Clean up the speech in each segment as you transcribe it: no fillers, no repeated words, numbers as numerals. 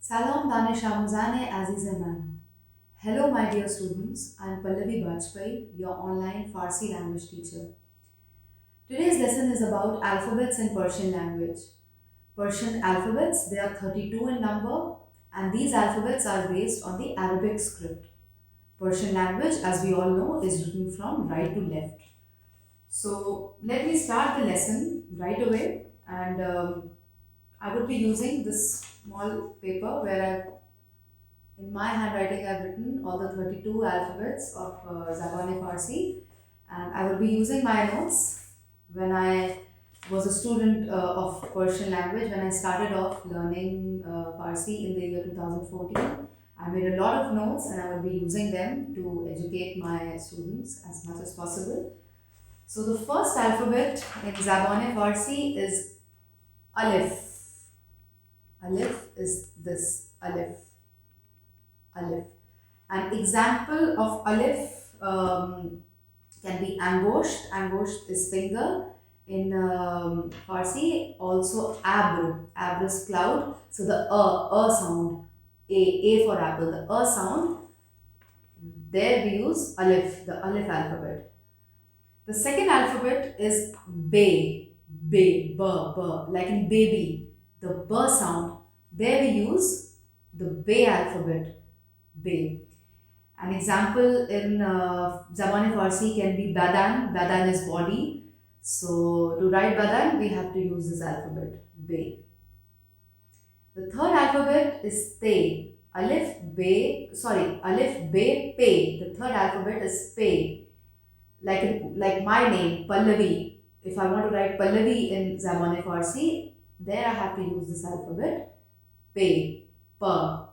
Salam Danish Amuzane Aziz Man. Hello, my dear students. I am Pallavi Bajpai, your online Farsi language teacher. Today's lesson is about alphabets in Persian language. Persian alphabets, they are 32 in number, and these alphabets are based on the Arabic script. Persian language, as we all know, is written from right to left. So, let me start the lesson right away, and I would be using this small paper where in my handwriting I've written all the 32 alphabets of Zabane Farsi, and I will be using my notes when I was a student of Persian language. When I started off learning Farsi in the year 2014, I made a lot of notes and I will be using them to educate my students as much as possible. So the first alphabet in Zabane Farsi is alif. Alif is this alif. Alif. An example of alif can be angosht. Angosht is finger in Farsi. Also abr. Abr is cloud. So the sound. A for apple. The sound. There we use alif, the alif alphabet. The second alphabet is bay. Bay. B. Like in baby. The b sound. There we use the bay alphabet. Bay. An example in Zabane Farsi can be badan. Badan is body. So to write badan, we have to use this alphabet, Bay. The third alphabet is te. Alif, Be, Pe. The third alphabet is Pe. Like my name, Pallavi. If I want to write Pallavi in Zabane Farsi, there I have to use this alphabet, Pe, Pa.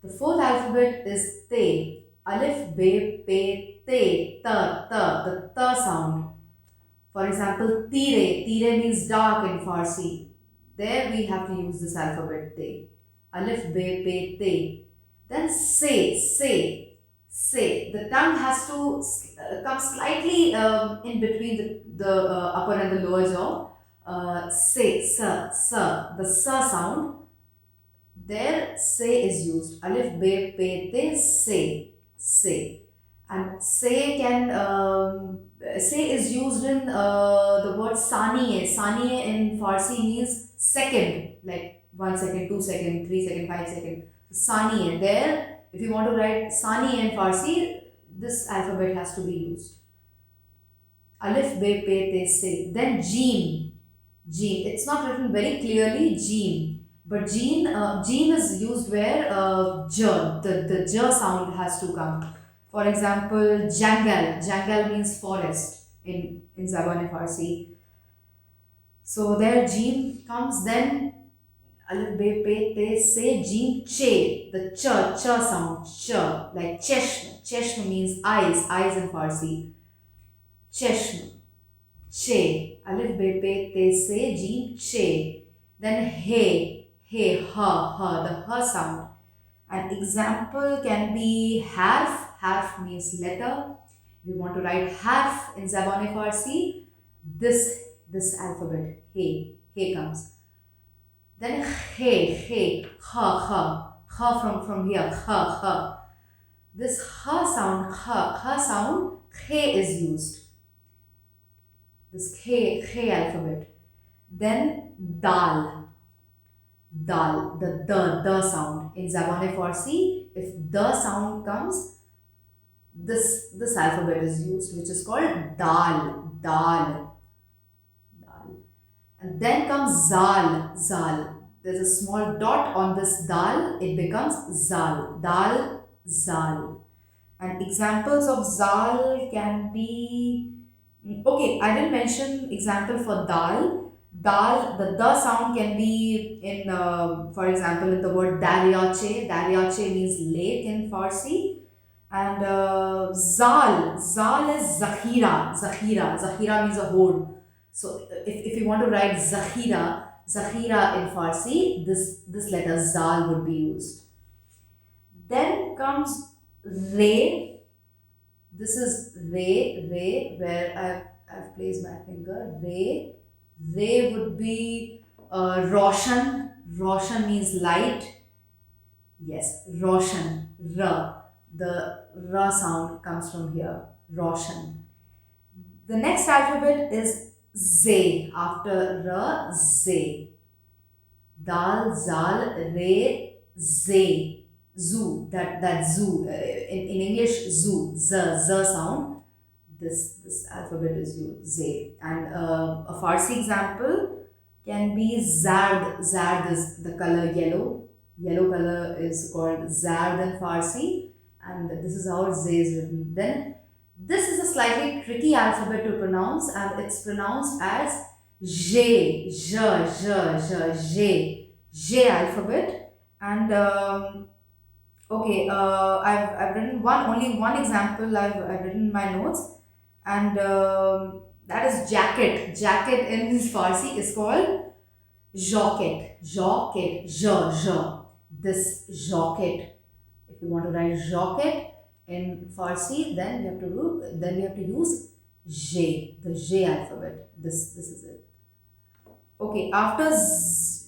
The fourth alphabet is te. Alif, be, pe, te, ta, the ta sound. For example, tire. Tire means dark in Farsi. There we have to use this alphabet te. Alif, be, pe, te. Then say. The tongue has to come slightly in between the upper and the lower jaw. Say, sa. The sa sound. There, say is used. Alif, be, pe, te, say. And say is used in the word saniye. Saniye in Farsi means second, like 1 second, 2 second, 3 second, 5 second. Saniye. There, if you want to write saniye in Farsi, this alphabet has to be used. Alif, be, pe, te, say. Then jeen. It's not written very clearly, jeen. But jeen is used where the j sound has to come. For example, jangal. Jangal means forest in Zabane Farsi. So there jeen comes, then alif, be, pe, te, say, jeen, che. The ch sound, ch. Like cheshma. Cheshma means eyes in Farsi. Cheshma, che. Alif, be, pe, te, say, jeen, che. Then hey, ha, the ha sound. An example can be harf. Harf means letter. We want to write harf in Zabane Farsi. This alphabet, hey comes. Then ha from here, ha. This ha sound, he is used. This he alphabet. Then dal, the sound in Zabane Farsi. If the sound comes, this alphabet is used, which is called dal. And then comes zal. There's a small dot on this dal. It becomes zal. Zal. And examples of zal can be, okay, I didn't mention example for dal. The sound can be in, for example, in the word daryache. Daryache means lake in Farsi. And zal is zakhira means a hoard. So if you want to write zakhira in Farsi, this letter zal would be used. Then comes re. This is re, where I've placed my finger. Re would be Roshan. Roshan means light. Yes, Roshan, R. The R sound comes from here. Roshan. The next alphabet is Z. After R, Z. Dal, Zal, Re, Z. Zoo. That zoo. In English, zoo. Z sound. This alphabet is used. Z. And a Farsi example can be Zard. Zard is the color yellow. Yellow color is called Zard in Farsi, and this is how Z is written. Then this is a slightly tricky alphabet to pronounce, and it's pronounced as J, J, J, J, J, J alphabet. And okay, I've written only one example. I've written in my notes, and that is jacket. Jacket in Farsi is called jacket. Jacket, j, j. This jacket. If you want to write jacket in Farsi, then we have to use J, the J alphabet. This is it. Okay, after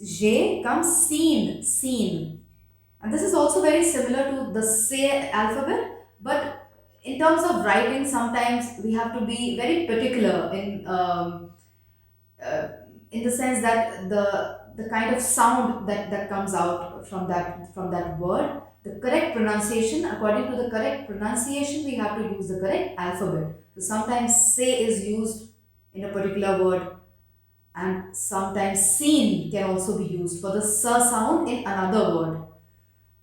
J comes seen, seen. And this is also very similar to the say alphabet, but in terms of writing, sometimes we have to be very particular uh, in the sense that the kind of sound that comes out from that word, the correct pronunciation. According to the correct pronunciation, we have to use the correct alphabet. So sometimes say is used in a particular word, and sometimes seen can also be used for the s sound in another word.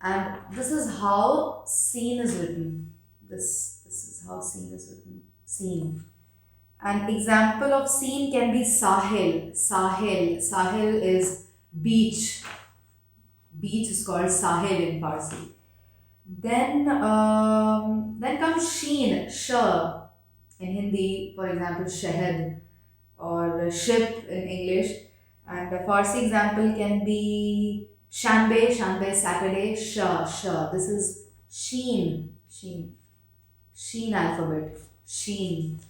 And this is how seen is written. This is how seen is written. Seen. An example of seen can be sahil. Sahil. Sahil is beach. Beach is called sahil in Farsi. Then comes sheen. Sh. In Hindi, for example, shahad or ship in English. And a Farsi example can be shanbe. Shanbe is Saturday. Sh. Sh. This is sheen. Sheen. Sheen alphabet. Sheen.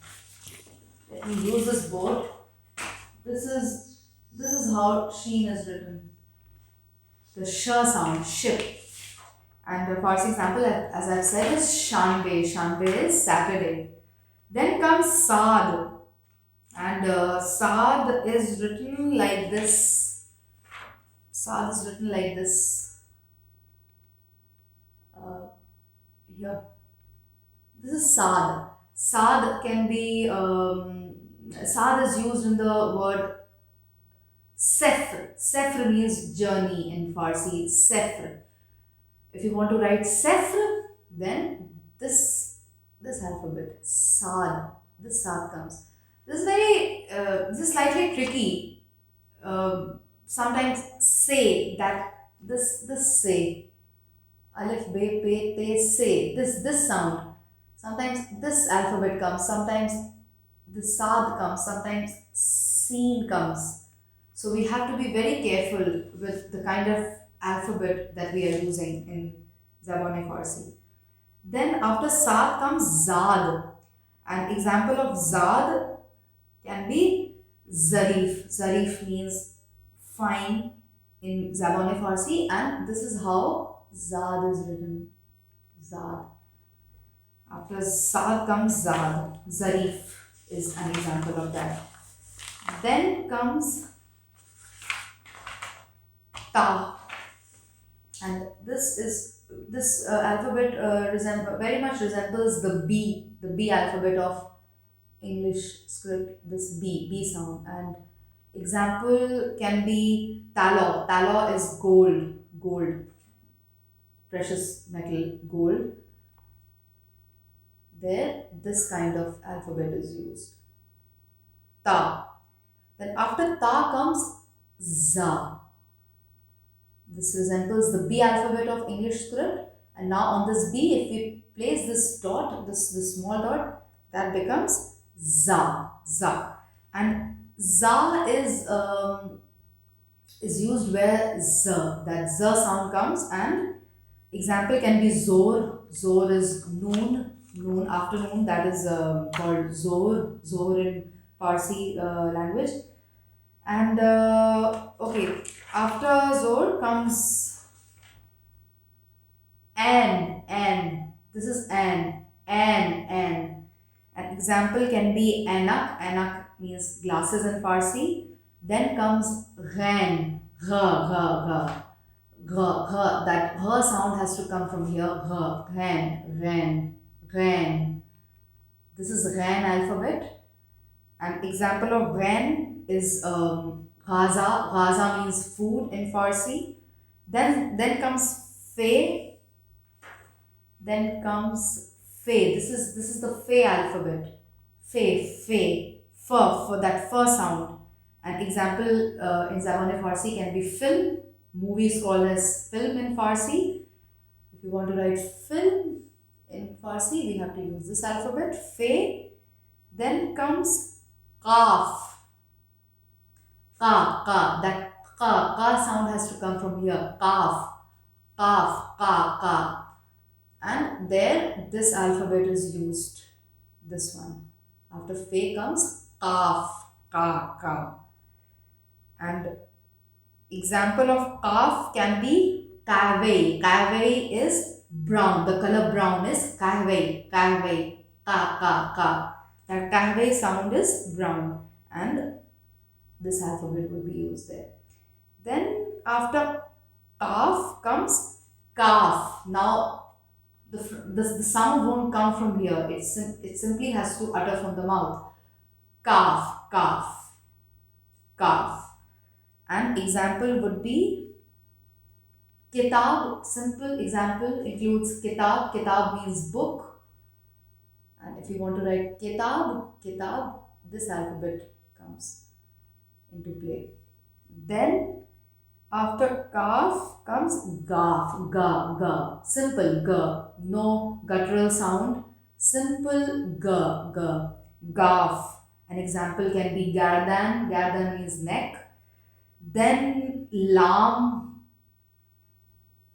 Let me use this board. This is how sheen is written. The sh sound, ship. And the Farsi example, as I've said, is shanbe. Shanbe is Saturday. Then comes sad. And sad is written like this. Sad is written like this. Here. This is sad. Sad can be, sad is used in the word sefr. Sefr means journey in Farsi. Sefr. If you want to write sefr, then this alphabet, sad. This sad comes. This is slightly tricky. Sometimes say that this say alif be pe te say this sound. Sometimes this alphabet comes. Sometimes the sad comes. Sometimes seen comes. So we have to be very careful with the kind of alphabet that we are using in Zaban Farsi. Then after sad comes zad. An example of zad can be zarif. Zarif means fine in Zaban Farsi, and this is how zad is written. Zad. After sad comes zad. Zarif is an example of that. Then comes ta, and this alphabet very much resembles the B alphabet of English script. This B sound, and example can be talo. Talo is gold, precious metal, gold. There, this kind of alphabet is used. Ta. Then after ta comes za. This resembles the B alphabet of English script, and now on this B, if we place this dot, this small dot, that becomes za. And za is used where z, that z sound comes, and example can be zor. Zor is noon, afternoon. That is called zor in Farsi language. And, okay, after zor comes N. This is N. An example can be anak. Anak means glasses in Farsi. Then comes ghan. That sound has to come from here. Ghan. This is ghan alphabet. An example of ghan is ghaza. Ghaza means food in Farsi. Then comes fe. Then comes fe. This is the fe alphabet. Fe. For that fur sound. An example in Zaban Farsi can be film. Movie is called as film in Farsi. If you want to write film in Farsi, we have to use this alphabet. Fe. Then comes qaf. That ka sound has to come from here. Qaf. Ka. And there, this alphabet is used. This one. After fe comes qaf. Ka. And example of qaf can be kahwei. Kahwei is brown. The color brown is kahwei. Ka. That kahwei sound is brown. And this alphabet will be used there. Then after qaf comes kaf. Now the sound won't come from here. It simply has to utter from the mouth. Kaf. An example would be kitab. Simple example includes kitab. Kitab means book. And if you want to write kitab, this alphabet comes into play. Then after kaf comes gaf. Ga. Simple g. No guttural sound. Simple g. Gaf. An example can be gardan. Gardan means neck. Then lam.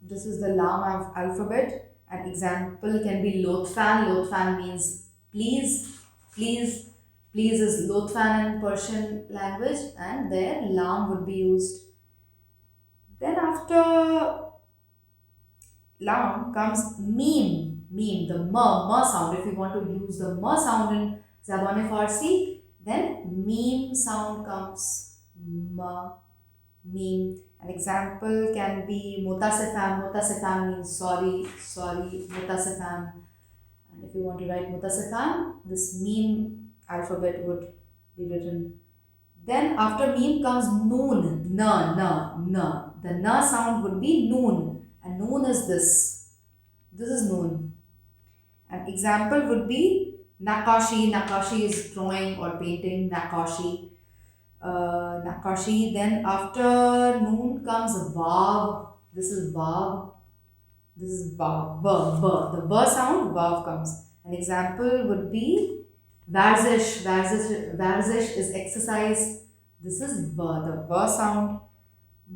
This is the lam alphabet. An example can be lotfan. Lotfan means please. Please is lotfan in Persian language, and there lam would be used. Then after lam comes meme. The ma sound. If you want to use the ma sound in Zaban Farsi, then meme sound comes. Meme. An example can be mutasifam. Mutasifam means sorry. Mutasifam. And if you want to write mutasifam, this meme alphabet would be written. Then after meme comes noon. Na. The na sound would be noon. And noon is this. This is noon. An example would be nakashi. Nakashi is drawing or painting. Nakashi. Then after noon comes vav. This is vav. The v sound, vav comes. An example would be varzish. Varzish is exercise. This is v, the v sound.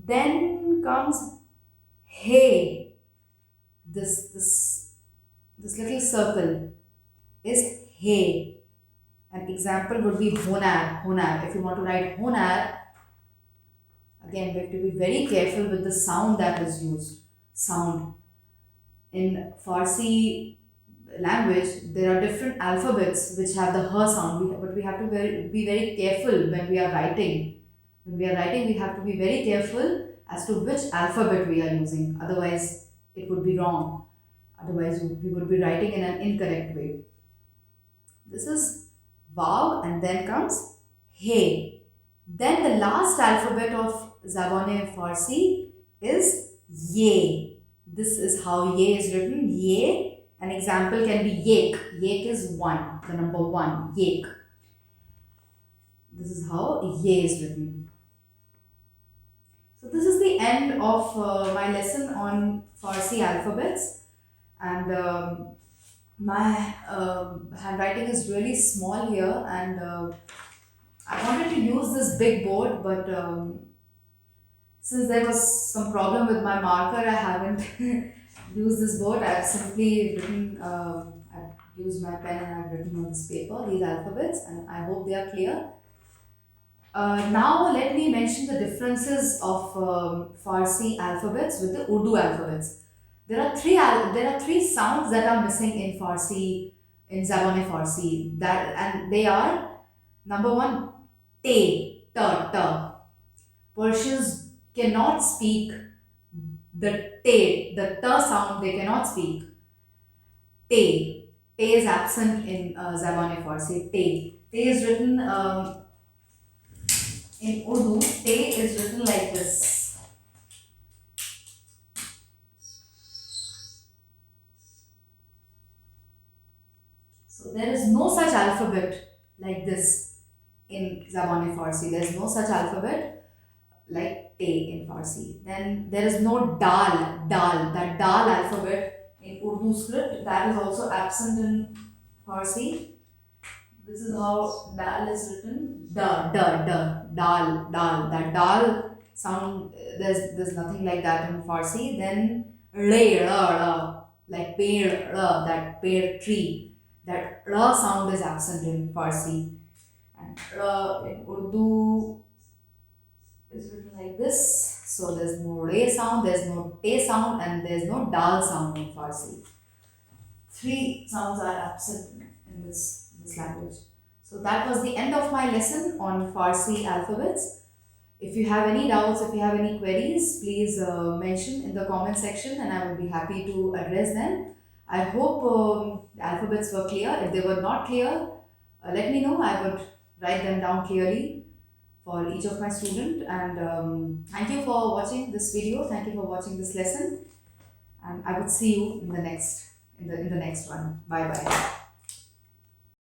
Then comes hey. This little circle is hey. An example would be honar. If you want to write honar, again we have to be very careful with the sound that is used. Sound. In Farsi language, there are different alphabets which have the h sound, but we have to be very careful when we are writing. When we are writing, we have to be very careful as to which alphabet we are using. Otherwise, it would be wrong. Otherwise, we would be writing in an incorrect way. This is vav, and then comes hey. Then the last alphabet of Zaban Farsi is ye. This is how ye is written. Ye. An example can be yek. Yek is 1, the number 1. Yek. This is how ye is written. So this is the end of my lesson on Farsi alphabets, and my handwriting is really small here, and I wanted to use this big board, but since there was some problem with my marker, I haven't used this board. I've simply written, I've used my pen and I've written on this paper these alphabets, and I hope they are clear. Now let me mention the differences of Farsi alphabets with the Urdu alphabets. there are three sounds that are missing in Farsi, in Zaban Farsi, that, and they are: number one, te, ta, ta. Persians cannot speak the te, the ta sound. They cannot speak te. Te is absent in Zaban Farsi. Te. Te is written in Urdu. Te is written like this. So there is no such alphabet like this in Zaban Farsi. There is no such alphabet like te in Farsi. Then there is no dal, dal, that dal alphabet in Urdu script, that is also absent in Farsi. This is how dal is written: da, da, da, dal, dal. That dal sound, there's nothing like that in Farsi. Then re, ra, ra, like pear, ra, that pear tree. That ra sound is absent in Farsi. And ra in Urdu is written like this. So there's no re sound, there's no te sound, and there's no dal sound in Farsi. Three sounds are absent in this language. So that was the end of my lesson on Farsi alphabets. If you have any doubts, if you have any queries, please mention in the comment section, and I will be happy to address them. I hope the alphabets were clear. If they were not clear, let me know. I would write them down clearly for each of my students. And thank you for watching this video. Thank you for watching this lesson. And I would see you in the next one. Bye bye.